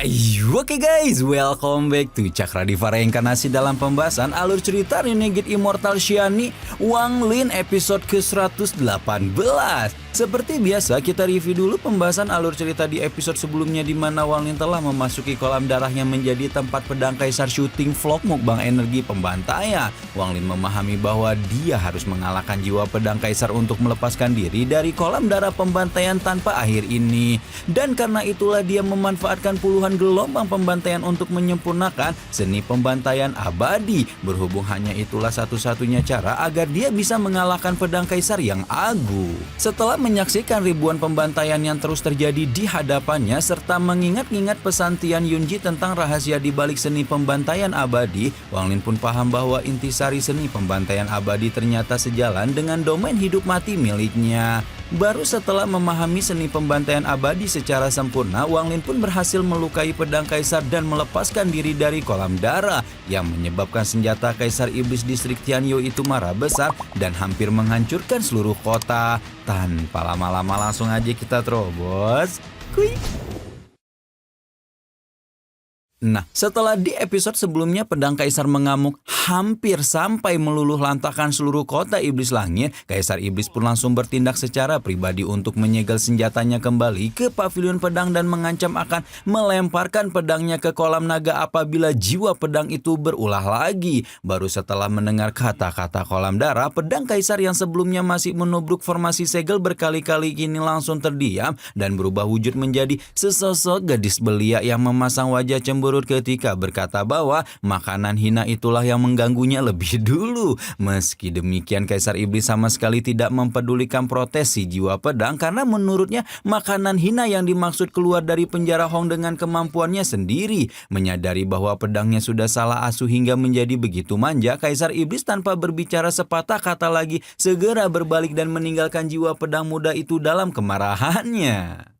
Ayo, oke guys, welcome back to Cakradiva Reinkarnasi dalam pembahasan alur cerita Renegade Immortal Xiani Wang Lin episode ke-118. Seperti biasa, kita review dulu pembahasan alur cerita di episode sebelumnya di mana Wang Lin telah memasuki kolam darah yang menjadi tempat pedang kaisar syuting vlog mukbang energi pembantaian. Wang Lin memahami bahwa dia harus mengalahkan jiwa pedang kaisar untuk melepaskan diri dari kolam darah pembantaian tanpa akhir ini. Dan karena itulah dia memanfaatkan puluhan gelombang pembantaian untuk menyempurnakan seni pembantaian abadi. Berhubung hanya itulah satu-satunya cara agar dia bisa mengalahkan pedang kaisar yang agung. Setelah menyaksikan ribuan pembantaian yang terus terjadi di hadapannya serta mengingat-ingat pesan Tian Yunji tentang rahasia di balik seni pembantaian abadi, Wang Lin pun paham bahwa intisari seni pembantaian abadi ternyata sejalan dengan domain hidup mati miliknya. Baru setelah memahami seni pembantaian abadi secara sempurna, Wang Lin pun berhasil melukai pedang kaisar dan melepaskan diri dari kolam darah yang menyebabkan senjata kaisar iblis distrik Tianyu itu marah besar dan hampir menghancurkan seluruh kota. Tanpa lama-lama langsung aja kita terobos. Kui. Nah, setelah di episode sebelumnya pedang kaisar mengamuk hampir sampai meluluh lantakan seluruh kota iblis langit, kaisar iblis pun langsung bertindak secara pribadi untuk menyegel senjatanya kembali ke pavilion pedang dan mengancam akan melemparkan pedangnya ke kolam naga apabila jiwa pedang itu berulah lagi. Baru setelah mendengar kata-kata kolam darah, pedang kaisar yang sebelumnya masih menubruk formasi segel berkali-kali kini langsung terdiam dan berubah wujud menjadi sesosok gadis belia yang memasang wajah cemburu ketika berkata bahwa makanan hina itulah yang mengganggunya lebih dulu. Meski demikian, kaisar iblis sama sekali tidak mempedulikan protes si jiwa pedang karena menurutnya makanan hina yang dimaksud keluar dari penjara Hong dengan kemampuannya sendiri. Menyadari bahwa pedangnya sudah salah asuh hingga menjadi begitu manja, kaisar iblis tanpa berbicara sepatah kata lagi segera berbalik dan meninggalkan jiwa pedang muda itu dalam kemarahannya.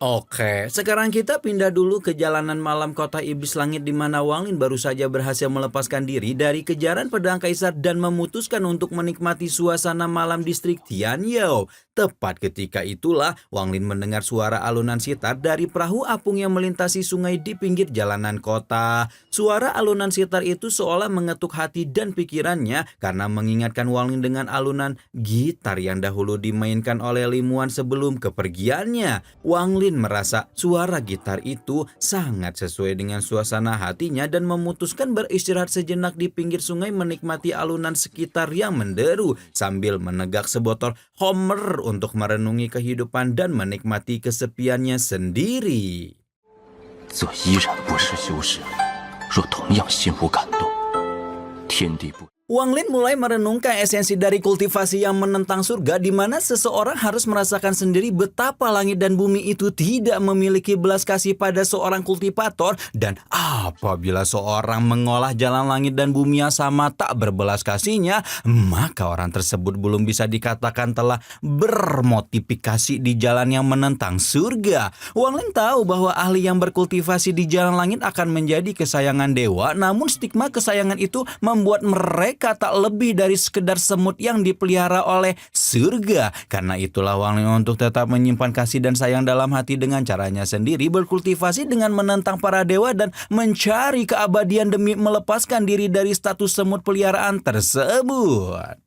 Oke, sekarang kita pindah dulu ke jalanan malam kota iblis langit di mana Wang Lin baru saja berhasil melepaskan diri dari kejaran pedang kaisar dan memutuskan untuk menikmati suasana malam distrik Tianyou. Tepat ketika itulah Wang Lin mendengar suara alunan sitar dari perahu apung yang melintasi sungai di pinggir jalanan kota. Suara alunan sitar itu seolah mengetuk hati dan pikirannya karena mengingatkan Wang Lin dengan alunan gitar yang dahulu dimainkan oleh Limuan sebelum kepergiannya. Wang Lin merasa suara gitar itu sangat sesuai dengan suasana hatinya dan memutuskan beristirahat sejenak di pinggir sungai menikmati alunan sekitar yang menderu sambil menegak sebotol Homer untuk merenungi kehidupan dan menikmati kesepiannya sendiri. Wang Lin mulai merenungkan esensi dari kultivasi yang menentang surga di mana seseorang harus merasakan sendiri betapa langit dan bumi itu tidak memiliki belas kasih pada seorang kultivator, dan apabila seorang mengolah jalan langit dan bumi yang sama tak berbelas kasihnya, maka orang tersebut belum bisa dikatakan telah bermotifikasi di jalan yang menentang surga. Wang Lin tahu bahwa ahli yang berkultivasi di jalan langit akan menjadi kesayangan dewa, namun stigma kesayangan itu membuat mereka tak lebih dari sekedar semut yang dipelihara oleh surga. Karena itulah Wang Lin untuk tetap menyimpan kasih dan sayang dalam hati dengan caranya sendiri berkultivasi dengan menentang para dewa dan mencari keabadian demi melepaskan diri dari status semut peliharaan tersebut.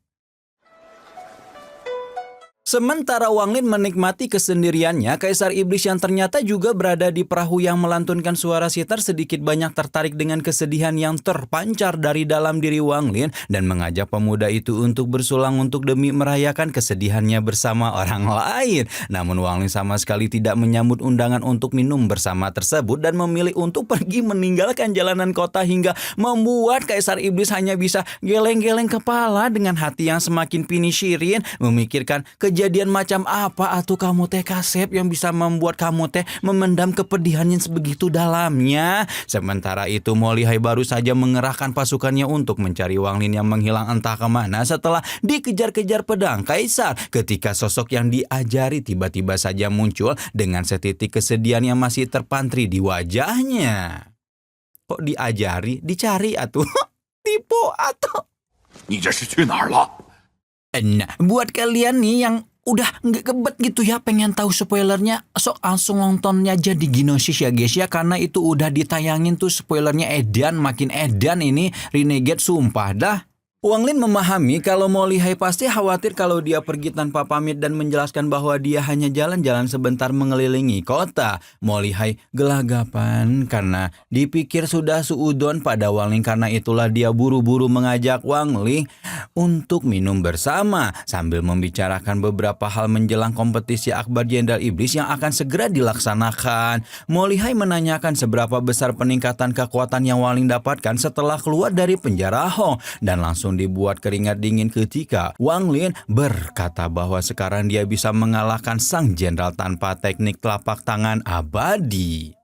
Sementara Wang Lin menikmati kesendiriannya, kaisar iblis yang ternyata juga berada di perahu yang melantunkan suara sitar sedikit banyak tertarik dengan kesedihan yang terpancar dari dalam diri Wang Lin dan mengajak pemuda itu untuk bersulang untuk demi merayakan kesedihannya bersama orang lain. Namun Wang Lin sama sekali tidak menyambut undangan untuk minum bersama tersebut dan memilih untuk pergi meninggalkan jalanan kota hingga membuat kaisar iblis hanya bisa geleng-geleng kepala dengan hati yang semakin pinisyirin memikirkan kejadian macam apa atuh kamu teh Kasep yang bisa membuat kamu teh memendam kepedihan yang sebegitu dalamnya. Sementara itu Mo Lihai baru saja mengerahkan pasukannya untuk mencari Wang Lin yang menghilang entah kemana setelah dikejar-kejar pedang kaisar. Ketika sosok yang diajari tiba-tiba saja muncul dengan setitik kesedihan yang masih terpantri di wajahnya. Kok diajari? Dicari atuh. Tipu atuh. Nah, buat kalian nih yang Udah nggak kebet gitu ya pengen tahu spoilernya, sok langsung nontonnya aja di Ginosis ya guys ya, karena itu udah ditayangin tuh spoilernya edan, makin edan ini Renegade sumpah dah. Wang Lin memahami kalau Molly Hai pasti khawatir kalau dia pergi tanpa pamit dan menjelaskan bahwa dia hanya jalan-jalan sebentar mengelilingi kota. Molly Hai gelagapan karena dipikir sudah suudon pada Wang Lin, karena itulah dia buru-buru mengajak Wang Lin untuk minum bersama sambil membicarakan beberapa hal menjelang kompetisi Akbar Jenderal Iblis yang akan segera dilaksanakan. Molly Hai menanyakan seberapa besar peningkatan kekuatan yang Wang Lin dapatkan setelah keluar dari penjara Hong, dan langsung dibuat keringat dingin ketika Wang Lin berkata bahwa sekarang dia bisa mengalahkan sang jenderal tanpa teknik telapak tangan abadi.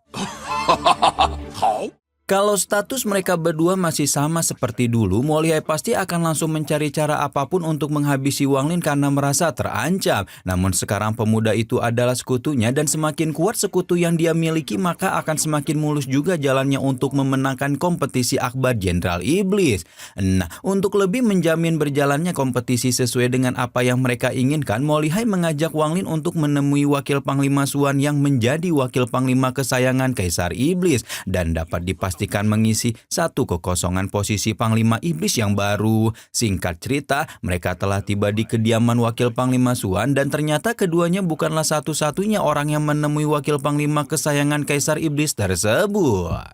Kalau status mereka berdua masih sama seperti dulu, Molly Hai pasti akan langsung mencari cara apapun untuk menghabisi Wang Lin karena merasa terancam. Namun sekarang pemuda itu adalah sekutunya, dan semakin kuat sekutu yang dia miliki maka akan semakin mulus juga jalannya untuk memenangkan kompetisi Akbar Jenderal Iblis. Nah, untuk lebih menjamin berjalannya kompetisi sesuai dengan apa yang mereka inginkan, Molly Hai mengajak Wang Lin untuk menemui Wakil Panglima Suan yang menjadi Wakil Panglima kesayangan Kaisar Iblis dan dapat dipastikan mengisi satu kekosongan posisi Panglima Iblis yang baru. Singkat cerita, mereka telah tiba di kediaman Wakil Panglima Suan, dan ternyata keduanya bukanlah satu-satunya orang yang menemui Wakil Panglima kesayangan Kaisar Iblis tersebut.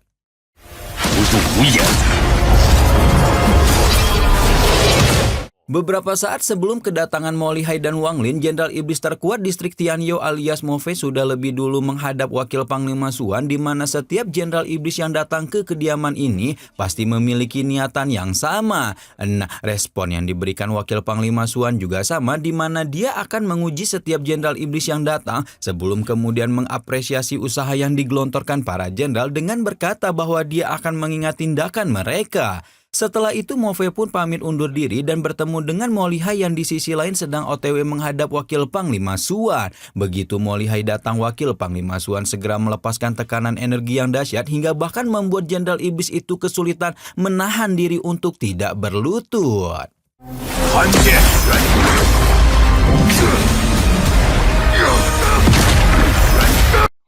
Beberapa saat sebelum kedatangan Molly Hai dan Wang Lin, Jenderal Iblis terkuat distrik Tianyo alias Move sudah lebih dulu menghadap Wakil Panglima Suan, di mana setiap Jenderal Iblis yang datang ke kediaman ini pasti memiliki niatan yang sama. Nah, respon yang diberikan Wakil Panglima Suan juga sama, di mana dia akan menguji setiap Jenderal Iblis yang datang sebelum kemudian mengapresiasi usaha yang digelontorkan para jenderal dengan berkata bahwa dia akan mengingat tindakan mereka. Setelah itu Move pun pamit undur diri dan bertemu dengan Molly Hai yang di sisi lain sedang OTW menghadap Wakil Panglima Suan. Begitu Molly Hai datang, Wakil Panglima Suan segera melepaskan tekanan energi yang dahsyat hingga bahkan membuat Jenderal Iblis itu kesulitan menahan diri untuk tidak berlutut.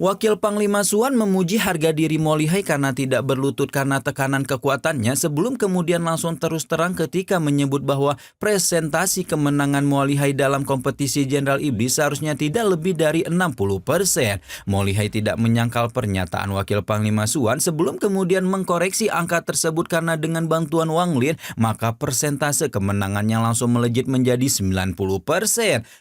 Wakil Panglima Suan memuji harga diri Molly Hai karena tidak berlutut karena tekanan kekuatannya, sebelum kemudian langsung terus terang ketika menyebut bahwa presentasi kemenangan Molly Hai dalam kompetisi Jenderal Iblis seharusnya tidak lebih dari 60%. Molly Hai tidak menyangkal pernyataan Wakil Panglima Suan sebelum kemudian mengkoreksi angka tersebut, karena dengan bantuan Wang Lin maka persentase kemenangannya langsung melejit menjadi 90%.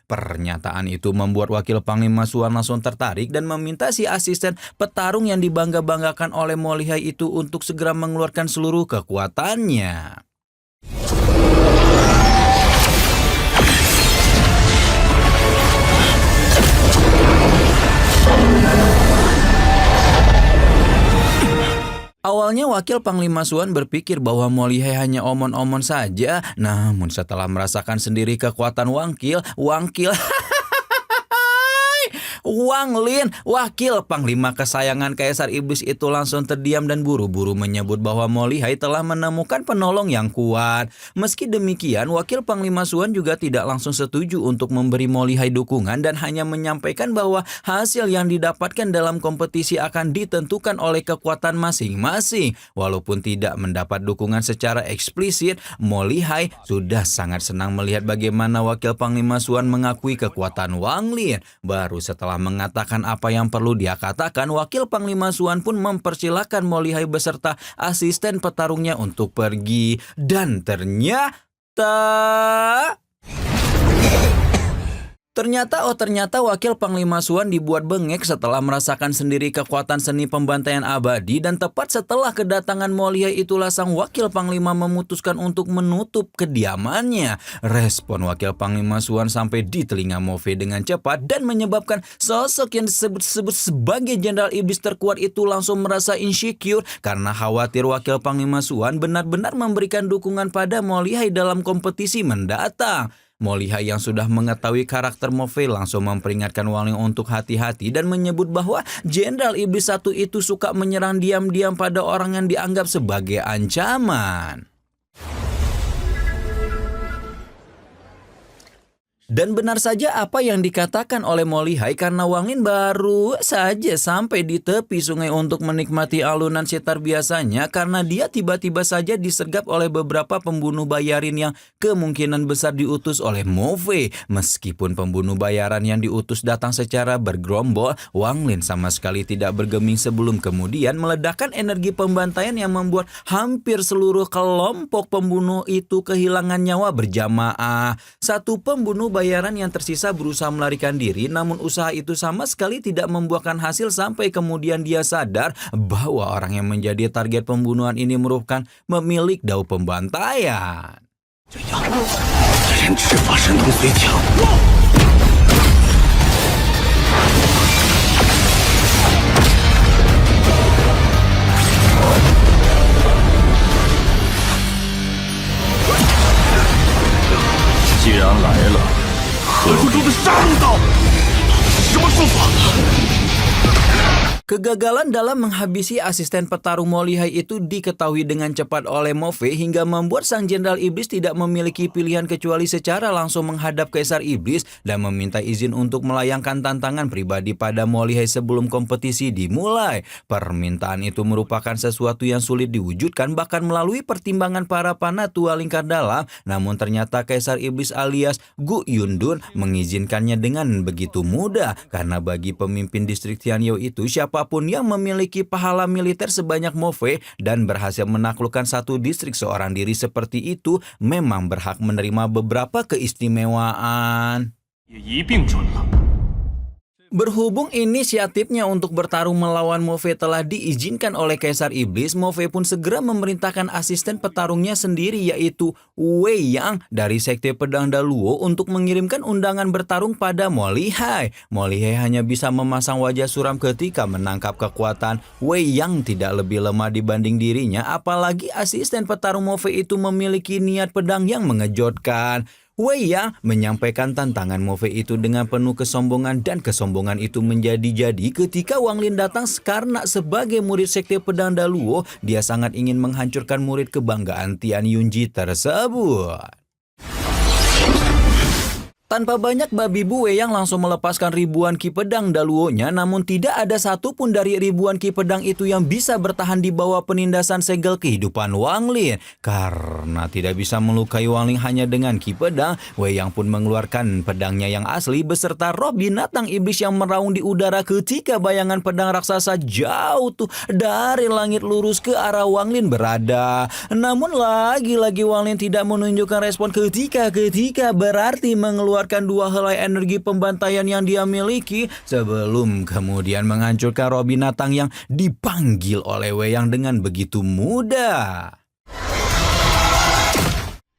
Pernyataan itu membuat Wakil Panglima Suan langsung tertarik dan meminta si asisten petarung yang dibangga-banggakan oleh Molly Hai itu untuk segera mengeluarkan seluruh kekuatannya. Awalnya Wakil Panglima Suan berpikir bahwa Molly Hai hanya omon-omon saja, namun setelah merasakan sendiri kekuatan Wangkil Wang Lin, Wakil Panglima kesayangan Kaisar Iblis itu langsung terdiam dan buru-buru menyebut bahwa Molly Hai telah menemukan penolong yang kuat. Meski demikian, Wakil Panglima Suan juga tidak langsung setuju untuk memberi Molly Hai dukungan dan hanya menyampaikan bahwa hasil yang didapatkan dalam kompetisi akan ditentukan oleh kekuatan masing-masing. Walaupun tidak mendapat dukungan secara eksplisit, Molly Hai sudah sangat senang melihat bagaimana Wakil Panglima Suan mengakui kekuatan Wang Lin. Baru setelah mengatakan apa yang perlu dia katakan, Wakil Panglima Suan pun mempersilahkan Molly Hai beserta asisten petarungnya untuk pergi. Dan Ternyata Wakil Panglima Suan dibuat bengek setelah merasakan sendiri kekuatan seni pembantaian abadi, dan tepat setelah kedatangan Molly Hai itulah sang Wakil Panglima memutuskan untuk menutup kediamannya. Respon Wakil Panglima Suan sampai di telinga Move dengan cepat dan menyebabkan sosok yang disebut-sebut sebagai Jenderal Iblis terkuat itu langsung merasa insecure karena khawatir Wakil Panglima Suan benar-benar memberikan dukungan pada Molly Hai dalam kompetisi mendatang. Molly Hai yang sudah mengetahui karakter Move langsung memperingatkan Wang Lin untuk hati-hati dan menyebut bahwa Jenderal Iblis satu itu suka menyerang diam-diam pada orang yang dianggap sebagai ancaman. Dan benar saja apa yang dikatakan oleh Mo Lihai karena Wang Lin baru saja sampai di tepi sungai untuk menikmati alunan sitar biasanya karena dia tiba-tiba saja disergap oleh beberapa pembunuh bayarin yang kemungkinan besar diutus oleh Mo Fei. Meskipun pembunuh bayaran yang diutus datang secara bergerombol, Wang Lin sama sekali tidak bergeming sebelum kemudian meledakkan energi pembantaian yang membuat hampir seluruh kelompok pembunuh itu kehilangan nyawa berjamaah. Satu pembunuh bayaran yang tersisa berusaha melarikan diri, namun usaha itu sama sekali tidak membuahkan hasil sampai kemudian dia sadar bahwa orang yang menjadi target pembunuhan ini merupakan pemilik dao pembantaian. 既然来了，何处中的杀戮刀？什么术法？ Kegagalan dalam menghabisi asisten petarung Mo Lihai itu diketahui dengan cepat oleh Mo Fei hingga membuat sang Jenderal Iblis tidak memiliki pilihan kecuali secara langsung menghadap Kaisar Iblis dan meminta izin untuk melayangkan tantangan pribadi pada Mo Lihai sebelum kompetisi dimulai. Permintaan itu merupakan sesuatu yang sulit diwujudkan bahkan melalui pertimbangan para panatua lingkar dalam, namun ternyata Kaisar Iblis alias Gu Yundun mengizinkannya dengan begitu mudah karena bagi pemimpin distrik Tianyou itu siapapun yang memiliki pahala militer sebanyak Mo Fei dan berhasil menaklukkan satu distrik seorang diri seperti itu memang berhak menerima beberapa keistimewaan. 也一并准了。 Berhubung inisiatifnya untuk bertarung melawan Mo Fei telah diizinkan oleh Kaisar Iblis, Mo Fei pun segera memerintahkan asisten petarungnya sendiri yaitu Wei Yang dari Sekte Pedang Daluo untuk mengirimkan undangan bertarung pada Mo Lihai. Mo Lihai hanya bisa memasang wajah suram ketika menangkap kekuatan Wei Yang tidak lebih lemah dibanding dirinya, apalagi asisten petarung Mo Fei itu memiliki niat pedang yang mengejutkan. Wei Yang menyampaikan tantangan Mo Fei itu dengan penuh kesombongan dan kesombongan itu menjadi-jadi ketika Wang Lin datang karena sebagai murid Sekte Pedang Daluo, dia sangat ingin menghancurkan murid kebanggaan Tian Yunji tersebut. Tanpa banyak babi bu, Wei Yang langsung melepaskan ribuan ki pedang Daluo-nya, namun tidak ada satupun dari ribuan ki pedang itu yang bisa bertahan di bawah penindasan segel kehidupan Wang Lin. Karena tidak bisa melukai Wang Lin hanya dengan ki pedang, Wei Yang pun mengeluarkan pedangnya yang asli beserta roh binatang iblis yang meraung di udara ketika bayangan pedang raksasa jauh tuh dari langit lurus ke arah Wang Lin berada. Namun lagi-lagi Wang Lin tidak menunjukkan respon ketika berarti mengeluarkan dua helai energi pembantaian yang dia miliki sebelum kemudian menghancurkan roh binatang yang dipanggil oleh Wei Yang dengan begitu mudah.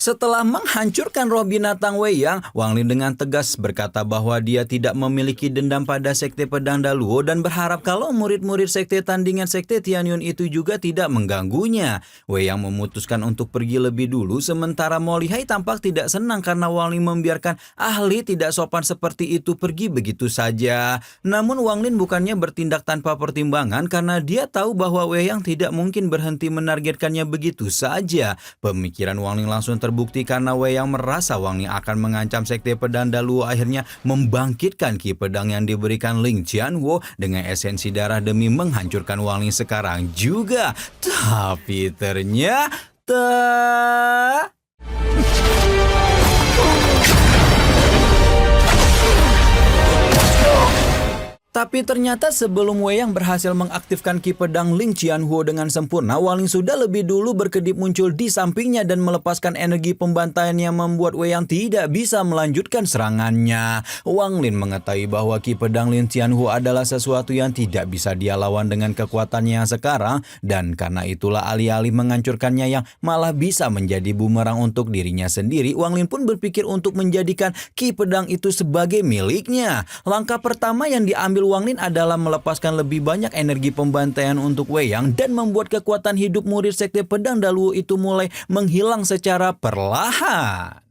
Setelah menghancurkan roh binatang Wei Yang, Wang Lin dengan tegas berkata bahwa dia tidak memiliki dendam pada Sekte Pedang Daluo dan berharap kalau murid-murid Sekte Tandingan Sekte Tianyun itu juga tidak mengganggunya. Wei Yang memutuskan untuk pergi lebih dulu, sementara Mo Lihai tampak tidak senang karena Wang Lin membiarkan ahli tidak sopan seperti itu pergi begitu saja. Namun Wang Lin bukannya bertindak tanpa pertimbangan karena dia tahu bahwa Wei Yang tidak mungkin berhenti menargetkannya begitu saja. Pemikiran Wang Lin langsung terbukti karena Wei Yang merasa Wang Lin akan mengancam Sekte Pedang Daluo, akhirnya membangkitkan ki pedang yang diberikan Ling Qianwo dengan esensi darah demi menghancurkan Wang Lin sekarang juga. Tapi ternyata sebelum Wei Yang berhasil mengaktifkan ki pedang Ling Qianhuo dengan sempurna, Wang Lin sudah lebih dulu berkedip muncul di sampingnya dan melepaskan energi pembantaian yang membuat Wei Yang tidak bisa melanjutkan serangannya. Wang Lin mengetahui bahwa ki pedang Ling Qianhuo adalah sesuatu yang tidak bisa dia lawan dengan kekuatannya yang sekarang, dan karena itulah alih-alih menghancurkannya yang malah bisa menjadi bumerang untuk dirinya sendiri, Wang Lin pun berpikir untuk menjadikan ki pedang itu sebagai miliknya. Langkah pertama yang diambil Wang Lin adalah melepaskan lebih banyak energi pembantaian untuk Wei Yang dan membuat kekuatan hidup murid Sekte Pedang Daluo itu mulai menghilang secara perlahan.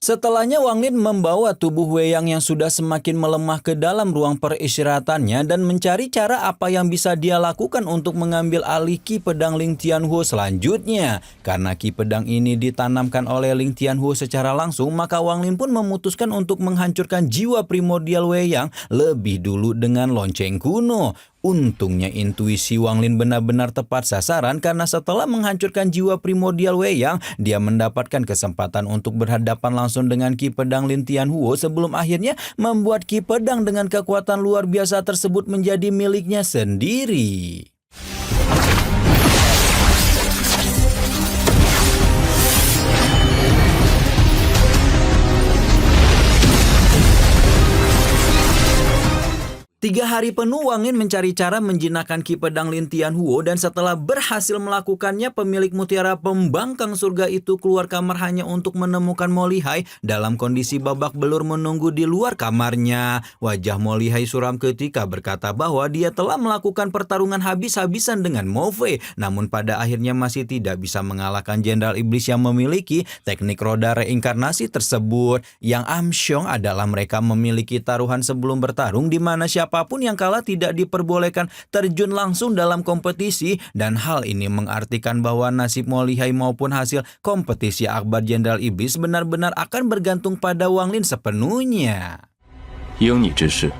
Setelahnya Wang Lin membawa tubuh Wei Yang yang sudah semakin melemah ke dalam ruang peristirahatannya dan mencari cara apa yang bisa dia lakukan untuk mengambil alih Ki Pedang Ling Tianhuo selanjutnya. Karena Ki Pedang ini ditanamkan oleh Ling Tianhuo secara langsung, maka Wang Lin pun memutuskan untuk menghancurkan jiwa primordial Wei Yang lebih dulu dengan lonceng kuno. Untungnya intuisi Wang Lin benar-benar tepat sasaran karena setelah menghancurkan jiwa primordial Wei Yang, dia mendapatkan kesempatan untuk berhadapan langsung dengan Ki Pedang Lin Tianhuo sebelum akhirnya membuat Ki Pedang dengan kekuatan luar biasa tersebut menjadi miliknya sendiri. Tiga hari penuh Wang Lin mencari cara menjinakkan Ki Pedang Lin Tianhuo dan setelah berhasil melakukannya, pemilik mutiara pembangkang surga itu keluar kamar hanya untuk menemukan Mo Lihai dalam kondisi babak belur menunggu di luar kamarnya. Wajah Mo Lihai suram ketika berkata bahwa dia telah melakukan pertarungan habis-habisan dengan Mo Fei, namun pada akhirnya masih tidak bisa mengalahkan Jenderal Iblis yang memiliki teknik roda reinkarnasi tersebut. Yang Amsyong adalah mereka memiliki taruhan sebelum bertarung di mana siapapun yang kalah tidak diperbolehkan terjun langsung dalam kompetisi, dan hal ini mengartikan bahwa nasib Mo Lihai maupun hasil kompetisi Akbar Jenderal Iblis benar-benar akan bergantung pada Wang Lin sepenuhnya. 应你之事，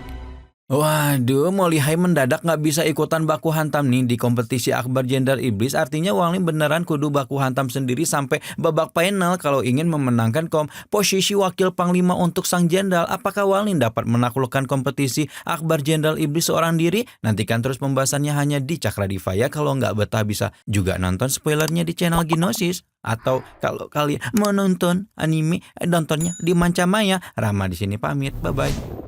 Waduh, Mo Lihai mendadak nggak bisa ikutan baku hantam nih di kompetisi Akbar Jenderal Iblis. Artinya Wang Lin beneran kudu baku hantam sendiri sampai babak final kalau ingin memenangkan posisi wakil panglima untuk sang jenderal. Apakah Wang Lin dapat menaklukkan kompetisi Akbar Jenderal Iblis seorang diri? Nantikan terus pembahasannya hanya di Cakra Diva ya. Kalau nggak betah bisa juga nonton spoilernya di channel Ginosis. Atau kalau kalian mau nonton anime, nontonnya di Mancamaya. Rama di sini pamit, bye-bye.